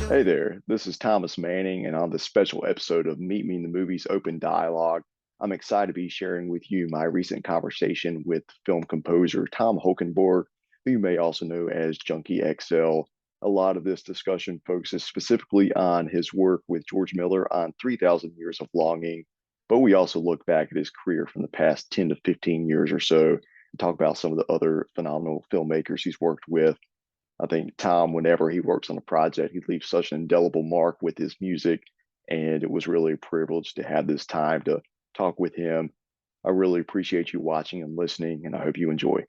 Hey there, this is Thomas Manning, and on this special episode of Meet Me in the Movies Open Dialogue, I'm excited to be sharing with you my recent conversation with film composer Tom Holkenborg, who you may also know as Junkie XL. A lot of this discussion focuses specifically on his work with George Miller on 3,000 Years of Longing, but we also look back at his career from the past 10 to 15 years or so and talk about some of the other phenomenal filmmakers he's worked with. I think Tom, whenever he works on a project, he leaves such an indelible mark with his music. And it was really a privilege to have this time to talk with him. I really appreciate you watching and listening, and I hope you enjoy.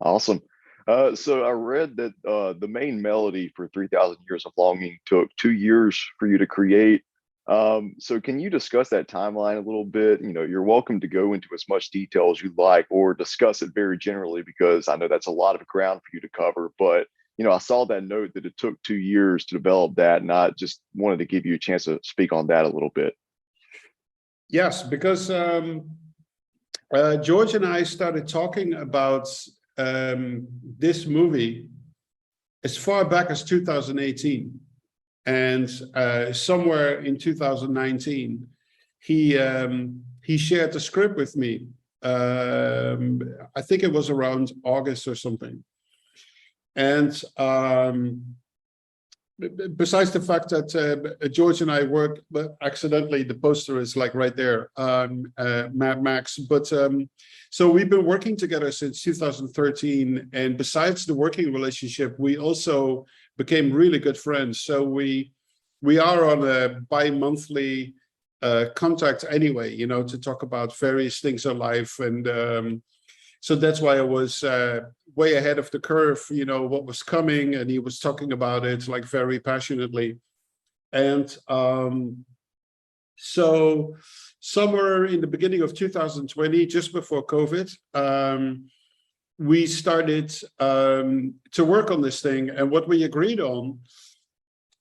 Awesome. So I read that the main melody for 3,000 Years of Longing took 2 years for you to create. So can you discuss that timeline a little bit? You know, you're welcome to go into as much detail as you'd like or discuss it very generally because I know that's a lot of ground for you to cover. But, I saw that note that it took 2 years to develop that, and I just wanted to give you a chance to speak on that a little bit. Yes, because George and I started talking about this movie as far back as 2018. And somewhere in 2019, he shared the script with me. I think it was around August or something. And besides the fact that George and I worked, but accidentally the poster is like right there, Mad Max. But so we've been working together since 2013. And besides the working relationship, we also became really good friends. So we are on a bi-monthly contact anyway, to talk about various things in life. And so that's why I was way ahead of the curve, what was coming. And he was talking about it like very passionately. And so somewhere in the beginning of 2020, just before COVID, we started to work on this thing. And what we agreed on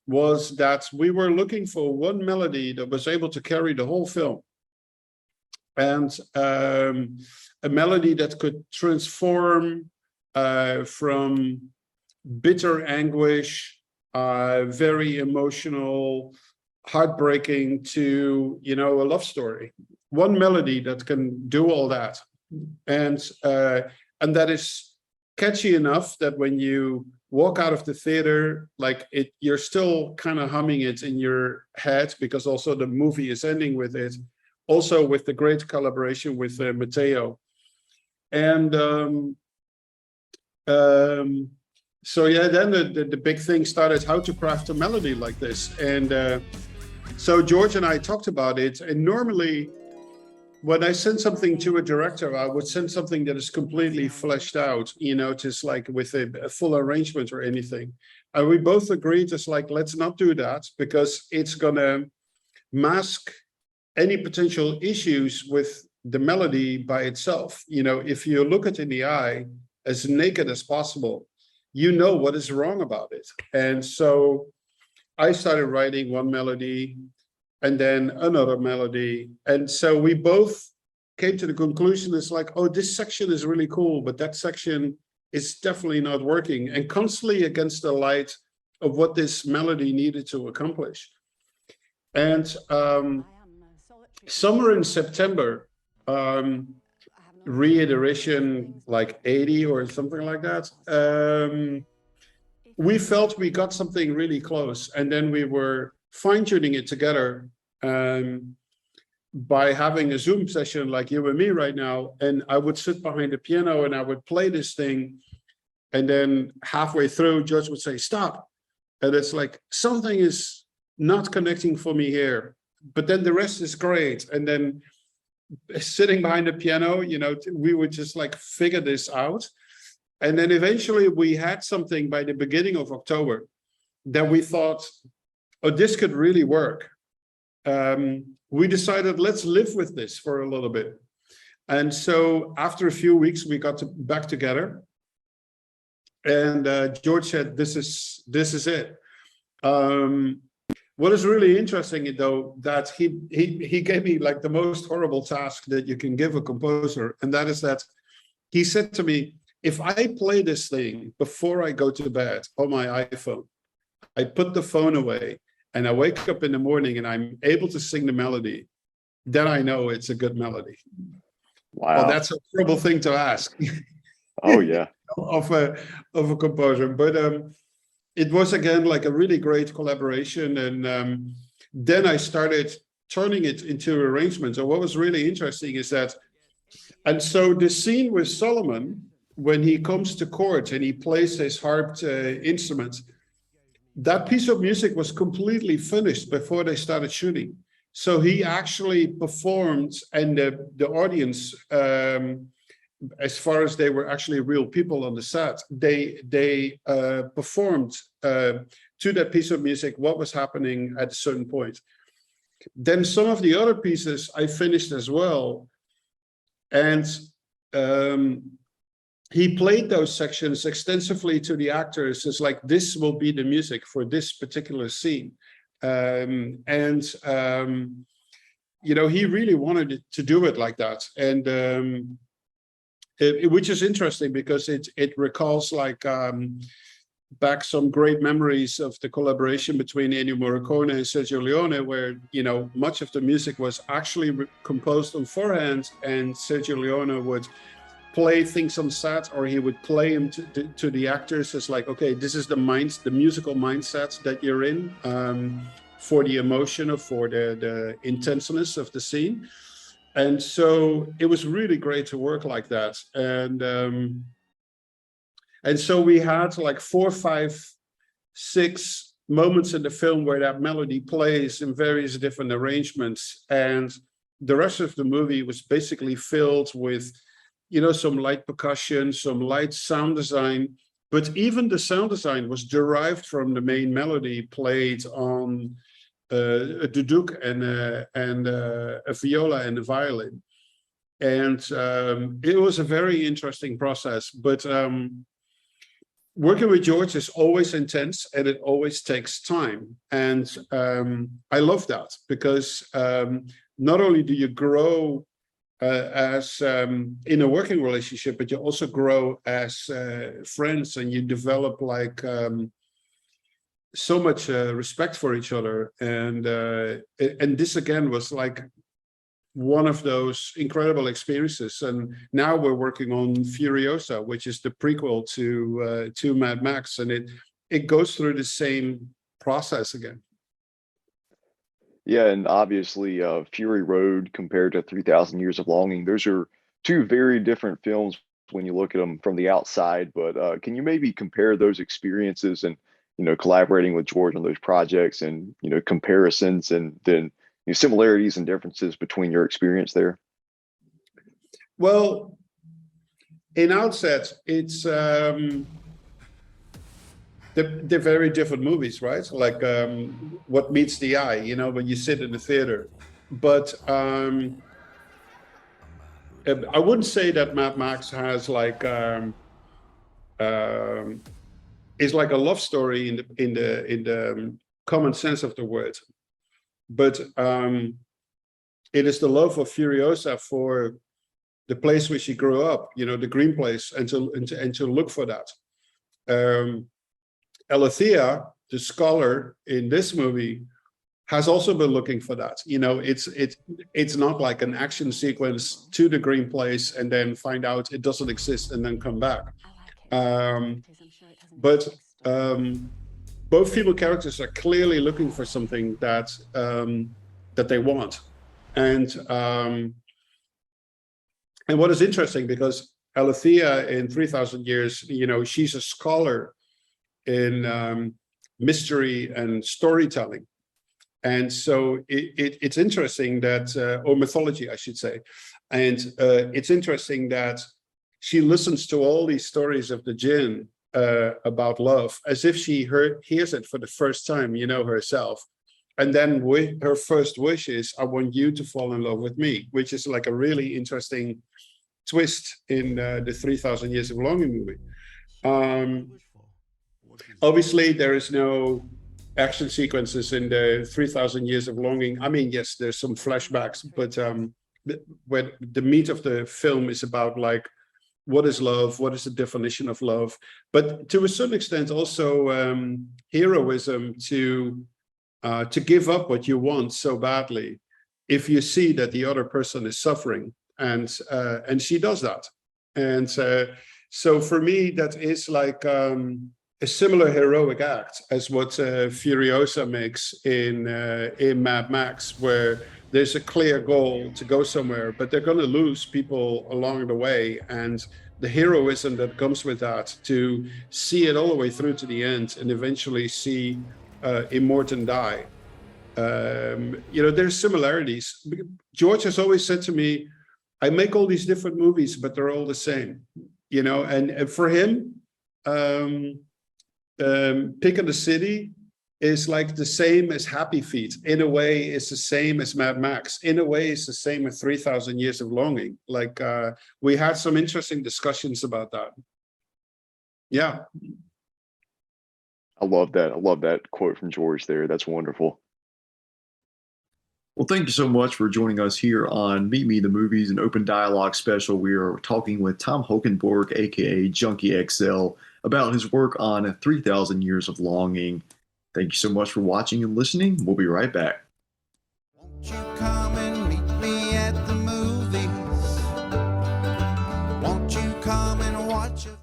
was that we were looking for one melody that was able to carry the whole film. And a melody that could transform from bitter anguish, very emotional, heartbreaking to, a love story. One melody that can do all that. And that is catchy enough that when you walk out of the theater, you're still kind of humming it in your head, because also the movie is ending with it. Also with the great collaboration with Matteo. And so yeah, then the big thing started, how to craft a melody like this. And so George and I talked about it. And normally, when I send something to a director, I would send something that is completely fleshed out, just like with a full arrangement or anything. And we both agreed, just like, let's not do that, because it's going to mask any potential issues with the melody by itself. If you look it in the eye as naked as possible, what is wrong about it. And so I started writing one melody, and then another melody. And so we both came to the conclusion, it's like, oh, this section is really cool, but that section is definitely not working, and constantly against the light of what this melody needed to accomplish. And somewhere in September, reiteration like 80 or something like that, we felt we got something really close. And then we were fine-tuning it together by having a Zoom session like you and me right now. And I would sit behind the piano and I would play this thing. And then halfway through, George would say, stop. And it's like, something is not connecting for me here. But then the rest is great. And then sitting behind the piano, we would just like figure this out. And then eventually we had something by the beginning of October that we thought, oh, this could really work. We decided, let's live with this for a little bit. And so after a few weeks, we got back together. And George said, this is it. What is really interesting, though, that he gave me like the most horrible task that you can give a composer. And that is that he said to me, if I play this thing before I go to bed on my iPhone, I put the phone away, and I wake up in the morning and I'm able to sing the melody, then I know it's a good melody. Well, Wow. that's a horrible thing to ask Oh yeah. of a composer, but it was again like a really great collaboration, and then I started turning it into arrangements. And what was really interesting is that, and so the scene with Solomon, when he comes to court and he plays his harped instruments, that piece of music was completely finished before they started shooting. So he actually performed, and the audience, as far as they were actually real people on the set, they performed to that piece of music what was happening at a certain point. Then some of the other pieces I finished as well, and he played those sections extensively to the actors. It's like, this will be the music for this particular scene. You know, he really wanted to do it like that. And which is interesting because it recalls like back some great memories of the collaboration between Ennio Morricone and Sergio Leone, where, you know, much of the music was actually composed on forehand, and Sergio Leone would play things on set, or he would play them to the actors. It's like, okay, this is the musical mindset that you're in, for the emotion or for the intenseness of the scene. And so it was really great to work like that. And so we had like 4, 5, 6 moments in the film where that melody plays in various different arrangements, and the rest of the movie was basically filled with, you know, some light percussion, some light sound design, but even the sound design was derived from the main melody played on a duduk and a viola and a violin. And it was a very interesting process, but working with George is always intense and it always takes time. And I love that because not only do you grow as in a working relationship, but you also grow as friends, and you develop like so much respect for each other. And this again was like one of those incredible experiences. And now we're working on Furiosa, which is the prequel to Mad Max, and it goes through the same process again. Yeah, and obviously, Fury Road compared to 3,000 Years of Longing, those are two very different films when you look at them from the outside. But can you maybe compare those experiences and, you know, collaborating with George on those projects, and, you know, comparisons, and then, you know, similarities and differences between your experience there? Well, in Outset, it's they're very different movies, right? Like what meets the eye, you know, when you sit in the theater. But I wouldn't say that Mad Max has like is like a love story in the common sense of the word, but it is the love of Furiosa for the place where she grew up, you know, the green place, and to look for that. Alethea, the scholar in this movie, has also been looking for that. You know, it's not like an action sequence to the green place and then find out it doesn't exist and then come back. But both female characters are clearly looking for something that that they want. And what is interesting, because Alethea in 3,000 Years, you know, she's a scholar in mystery and storytelling. And so it's interesting that, or mythology, I should say. And it's interesting that she listens to all these stories of the jinn about love, as if she hears it for the first time, you know, herself. And then her first wish is, I want you to fall in love with me, which is like a really interesting twist in the 3,000 Years of Longing movie. Obviously, there is no action sequences in the 3,000 Years of Longing. I mean, yes, there's some flashbacks, but when the meat of the film is about like what is love, what is the definition of love, but to a certain extent also heroism to give up what you want so badly if you see that the other person is suffering, and she does that. And so for me, that is like a similar heroic act as what Furiosa makes in Mad Max, where there's a clear goal to go somewhere, but they're going to lose people along the way, and the heroism that comes with that, to see it all the way through to the end and eventually see Immortan die. There's similarities. George has always said to me, I make all these different movies, but they're all the same, and for him, Pick of the City is like the same as Happy Feet. In a way, it's the same as Mad Max. In a way, it's the same as 3,000 Years of Longing. Like, we had some interesting discussions about that. Yeah. I love that. I love that quote from George there. That's wonderful. Well, thank you so much for joining us here on Meet Me the Movies, an open dialogue special. We are talking with Tom Holkenborg, aka Junkie XL, about his work on 3,000 Years of Longing. Thank you so much for watching and listening. We'll be right back. Won't you come and meet me at the movies? Won't you come and watch it?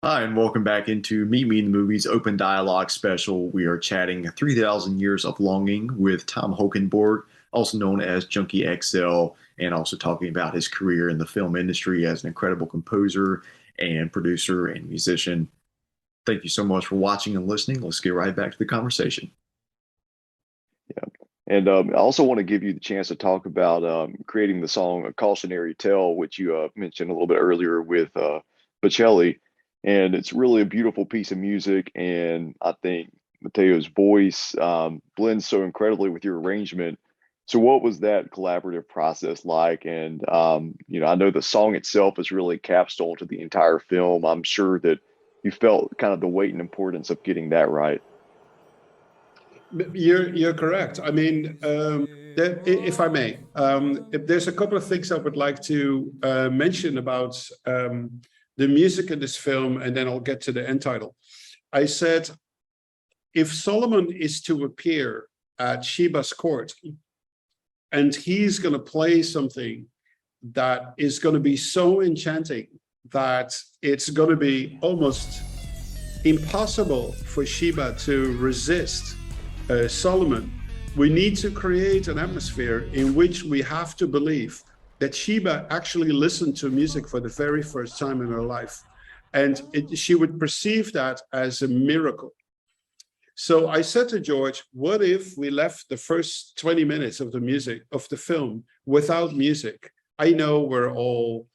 Hi, and welcome back into Meet Me in the Movies open dialogue special. We are chatting 3,000 Years of Longing with Tom Holkenborg, also known as Junkie XL, and also talking about his career in the film industry as an incredible composer and producer and musician. Thank you so much for watching and listening. Let's get right back to the conversation. Yeah. And I also want to give you the chance to talk about creating the song A Cautionary Tale, which you mentioned a little bit earlier with Bocelli. And it's really a beautiful piece of music. And I think Matteo's voice blends so incredibly with your arrangement. So what was that collaborative process like? And, I know the song itself is really capstone to the entire film. I'm sure that you felt kind of the weight and importance of getting that right. You're correct. I mean, if I may, if there's a couple of things I would like to mention about the music in this film, and then I'll get to the end title. I said, if Solomon is to appear at Sheba's court, and he's going to play something that is going to be so enchanting that it's going to be almost impossible for Sheba to resist Solomon, we need to create an atmosphere in which we have to believe that Sheba actually listened to music for the very first time in her life. And she would perceive that as a miracle. So I said to George, what if we left the first 20 minutes of the music, of the film, without music? I know we're all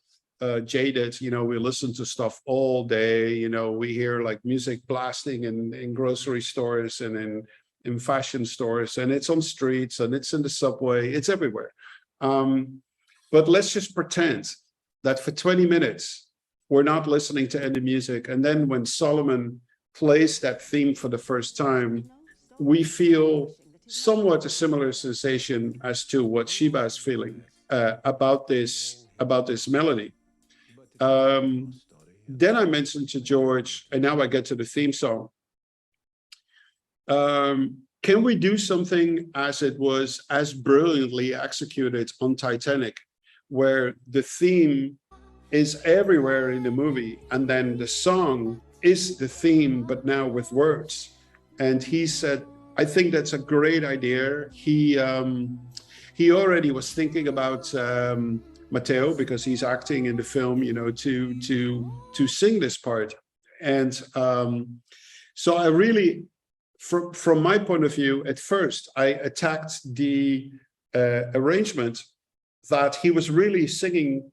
jaded, we listen to stuff all day, we hear like music blasting in grocery stores and in fashion stores, and it's on streets, and it's in the subway, it's everywhere. But let's just pretend that for 20 minutes, we're not listening to any music. And then when Solomon plays that theme for the first time, we feel somewhat a similar sensation as to what Sheba is feeling about this melody. Then I mentioned to George, and now I get to the theme song. Can we do something as it was as brilliantly executed on Titanic, where the theme is everywhere in the movie, and then the song is the theme, but now with words? And he said, I think that's a great idea. He already was thinking about Matteo, because he's acting in the film, to sing this part. And so I really, from my point of view, at first, I attacked the arrangement that he was really singing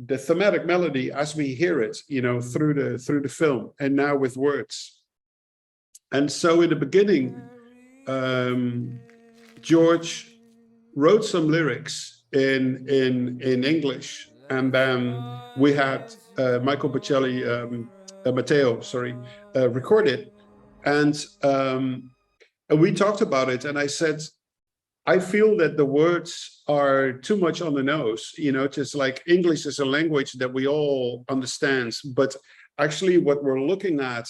the thematic melody as we hear it, through the film, and now with words. And so in the beginning, George wrote some lyrics in English, and then we had Michael Bocelli, Matteo, record it, and we talked about it. And I said, I feel that the words are too much on the nose, just like English is a language that we all understand, but actually what we're looking at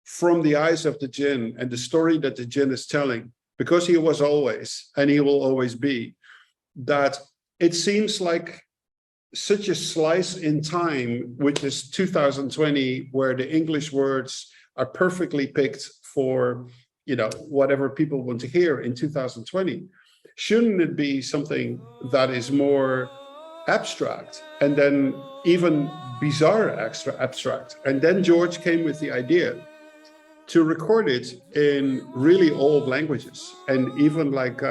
from the eyes of the jinn and the story that the jinn is telling, because he was always, and he will always be, that it seems like such a slice in time, which is 2020, where the English words are perfectly picked for, whatever people want to hear in 2020. Shouldn't it be something that is more abstract, and then even bizarre extra abstract? And then George came with the idea to record it in really old languages, and even like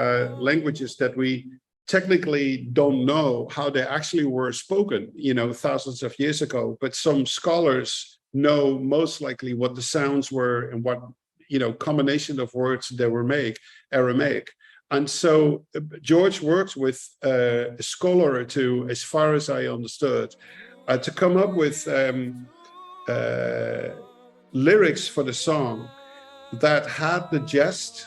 languages that we technically don't know how they actually were spoken, thousands of years ago, but some scholars know most likely what the sounds were and what, combination of words they were Aramaic. And so George worked with a scholar or two, as far as I understood, to come up with lyrics for the song that had the gist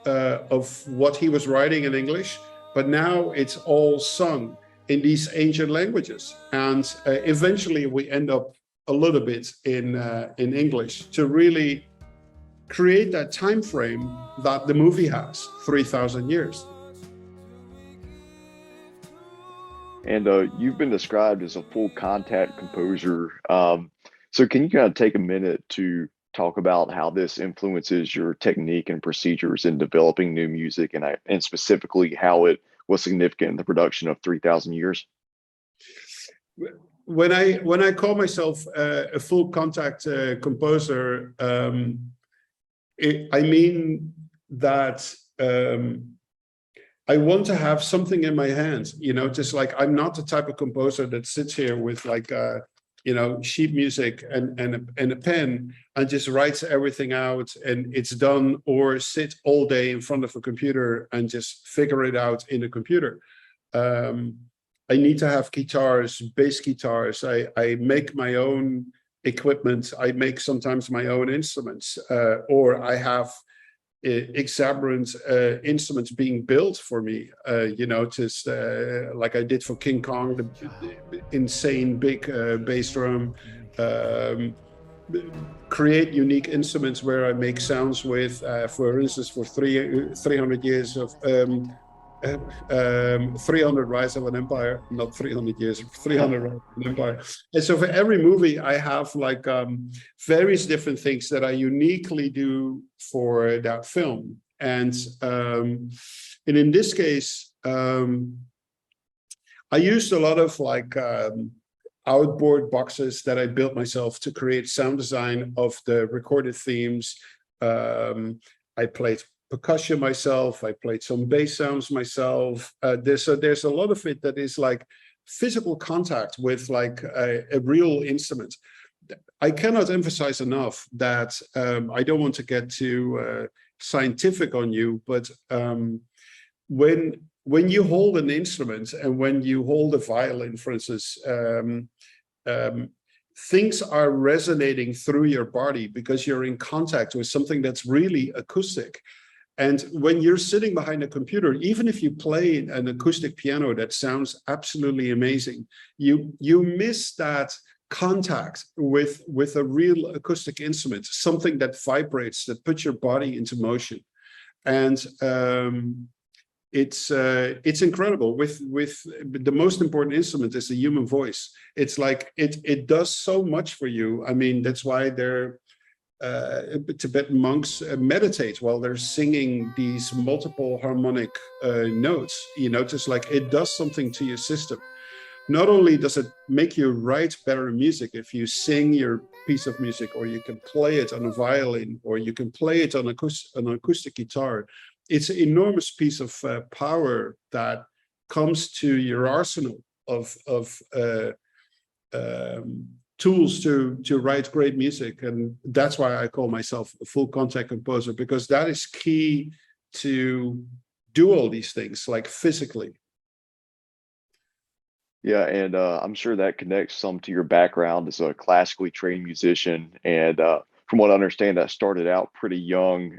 of what he was writing in English, but now it's all sung in these ancient languages. And eventually we end up a little bit in English to really create that time frame that the movie has, 3,000 years. And you've been described as a full contact composer. So can you kind of take a minute to talk about how this influences your technique and procedures in developing new music, and specifically how it was significant in the production of 3,000 Years? When I call myself a full contact composer, I mean that I want to have something in my hands, just like I'm not the type of composer that sits here with like sheet music and a pen and just writes everything out and it's done, or sit all day in front of a computer and just figure it out in a computer. I need to have guitars, bass guitars. I make my own equipment. I make sometimes my own instruments, or I have exuberant instruments being built for me, just like I did for King Kong, the insane big bass drum. Create unique instruments where I make sounds with, for instance, for 300 years of 300 Rise of an Empire, not 300 years, 300 Rise of an Empire. And so for every movie, I have like various different things that I uniquely do for that film. And in this case, I used a lot of like outboard boxes that I built myself to create sound design of the recorded themes. I played percussion myself. I played some bass sounds myself. There's a lot of it that is like physical contact with like a real instrument. I cannot emphasize enough that I don't want to get too scientific on you, but when you hold an instrument and when you hold a violin, for instance, things are resonating through your body because you're in contact with something that's really acoustic. And when you're sitting behind a computer, even if you play an acoustic piano that sounds absolutely amazing, you miss that contact with a real acoustic instrument, something that vibrates, that puts your body into motion. And it's incredible. With the most important instrument is the human voice. It's like it does so much for you. I mean, that's why they're Tibetan monks meditate while they're singing these multiple harmonic notes, just like it does something to your system. Not only does it make you write better music if you sing your piece of music, or you can play it on a violin, or you can play it on an acoustic guitar. It's an enormous piece of power that comes to your arsenal of tools to write great music. And that's why I call myself a full contact composer, because that is key to do all these things, like physically. Yeah, and I'm sure that connects some to your background as a classically trained musician. And from what I understand, that started out pretty young.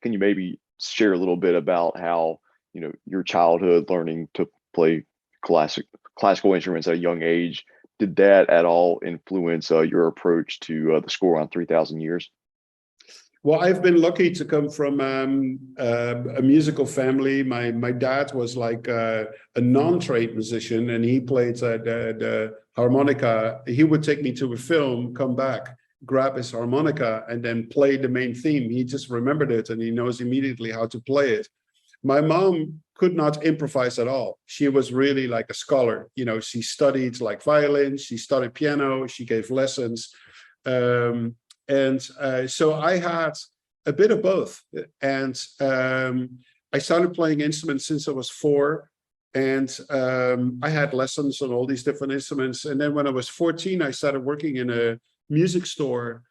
Can you maybe share a little bit about how your childhood learning to play classical instruments at a young age. Did that at all influence your approach to the score on 3,000 Years? Well, I've been lucky to come from a musical family. My dad was like a non-trained musician, and he played the harmonica. He would take me to a film, come back, grab his harmonica, and then play the main theme. He just remembered it, and he knows immediately how to play it. My mom could not improvise at all. She was really like a scholar. She studied like violin, she studied piano, she gave lessons. So I had a bit of both. And I started playing instruments since I was 4. And I had lessons on all these different instruments. And then when I was 14, I started working in a music store,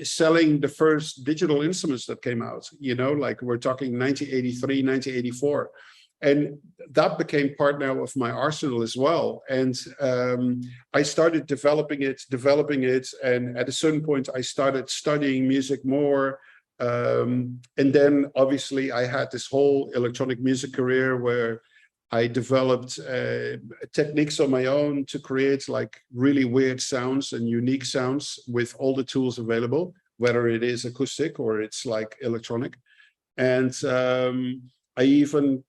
selling the first digital instruments that came out, like we're talking 1983, 1984. And that became part now of my arsenal as well. And I started developing it. And at a certain point, I started studying music more. And then obviously I had this whole electronic music career where I developed techniques on my own to create like really weird sounds and unique sounds with all the tools available, whether it is acoustic or it's like electronic. And I even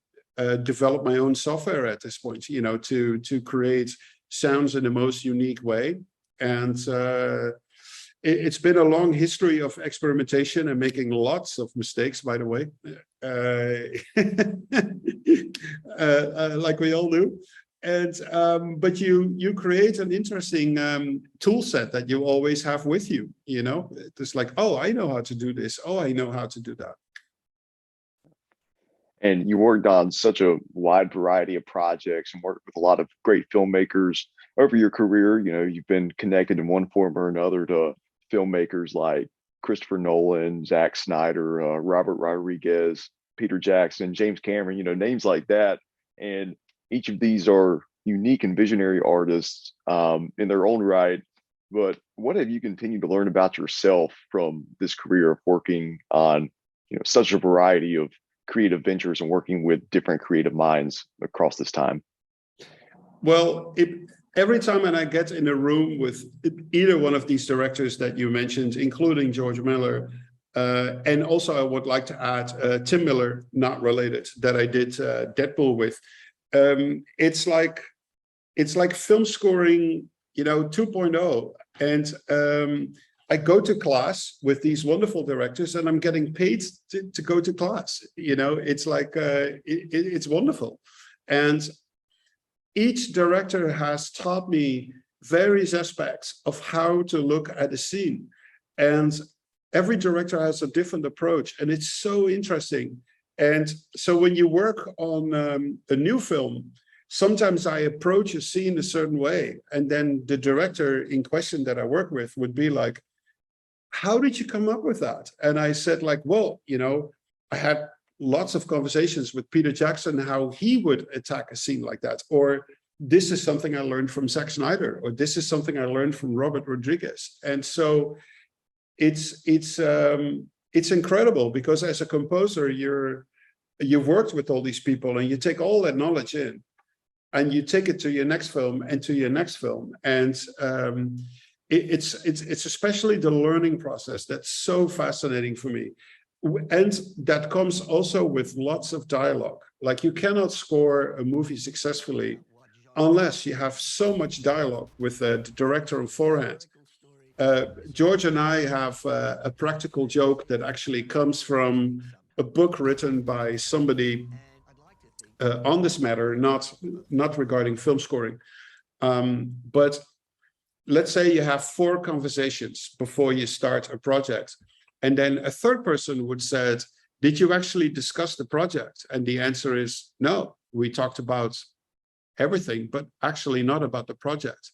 developed my own software at this point, to create sounds in the most unique way. And it's been a long history of experimentation and making lots of mistakes, by the way, like we all do. And but you create an interesting tool set that you always have with you. It's like, oh, I know how to do this. Oh, I know how to do that. And you worked on such a wide variety of projects and worked with a lot of great filmmakers over your career. You've been connected in one form or another to filmmakers like Christopher Nolan, Zack Snyder, Robert Rodriguez, Peter Jackson, James Cameron, names like that. And each of these are unique and visionary artists in their own right. But what have you continued to learn about yourself from this career of working on, such a variety of creative ventures and working with different creative minds across this time? Well, every time when I get in a room with either one of these directors that you mentioned, including George Miller, and also I would like to add Tim Miller, not related, that I did Deadpool with. It's like film scoring, 2.0. And I go to class with these wonderful directors, and I'm getting paid to go to class. It's like it's wonderful. And each director has taught me various aspects of how to look at a scene. And every director has a different approach, and it's so interesting. And so when you work on a new film, sometimes I approach a scene a certain way, and then the director in question that I work with would be like, how did you come up with that? And I said like, well, I had lots of conversations with Peter Jackson, how he would attack a scene like that. Or this is something I learned from Zack Snyder, or this is something I learned from Robert Rodriguez. And so it's incredible, because as a composer, you've worked with all these people, and you take all that knowledge in, and you take it to your next film and to your next film. And it's especially the learning process that's so fascinating for me. And that comes also with lots of dialogue. Like, you cannot score a movie successfully unless you have so much dialogue with the director beforehand. George and I have a practical joke that actually comes from a book written by somebody on this matter, not regarding film scoring. But let's say you have 4 conversations before you start a project. And then a third person would say, did you actually discuss the project? And the answer is no, we talked about everything, but actually not about the project.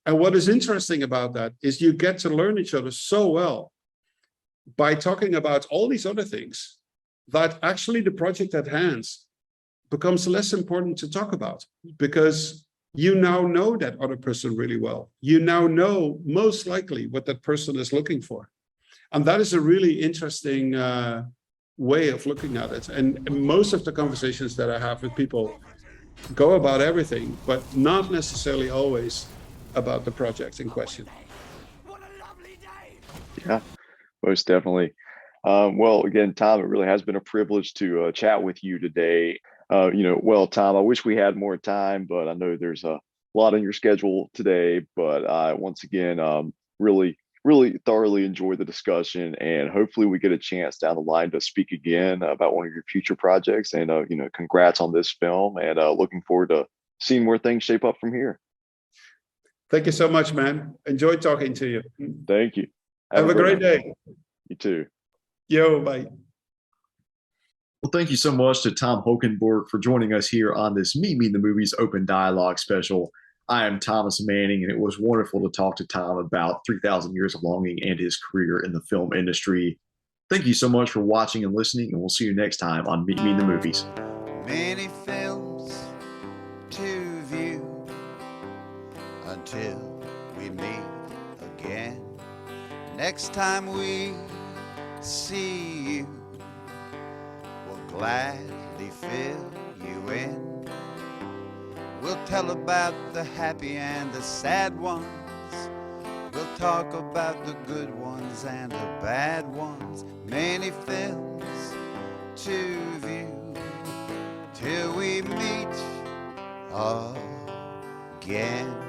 And what is interesting about that is you get to learn each other so well by talking about all these other things, that actually the project at hand becomes less important to talk about, because you now know that other person really well. You now know most likely what that person is looking for. And that is a really interesting way of looking at it. And most of the conversations that I have with people go about everything, but not necessarily always about the project in question. Yeah, most definitely. Well, again, Tom, it really has been a privilege to chat with you today. Well, Tom, I wish we had more time, but I know there's a lot on your schedule today. But once again, really, really thoroughly enjoyed the discussion, and hopefully we get a chance down the line to speak again about one of your future projects. And congrats on this film, and looking forward to seeing where things shape up from here. Thank you so much, man. Enjoyed talking to you. Thank you. Have a great day. You too. Yo, bye. Well, thank you so much to Tom Holkenborg for joining us here on this Meet Me in the Movies Open Dialogue special. I am Thomas Manning, and it was wonderful to talk to Tom about 3,000 Years of Longing and his career in the film industry. Thank you so much for watching and listening, and we'll see you next time on Meet Me in the Movies. Many films to view until we meet again. Next time we see you, we'll gladly fill you in. We'll tell about the happy and the sad ones. We'll talk about the good ones and the bad ones. Many films to view till we meet again.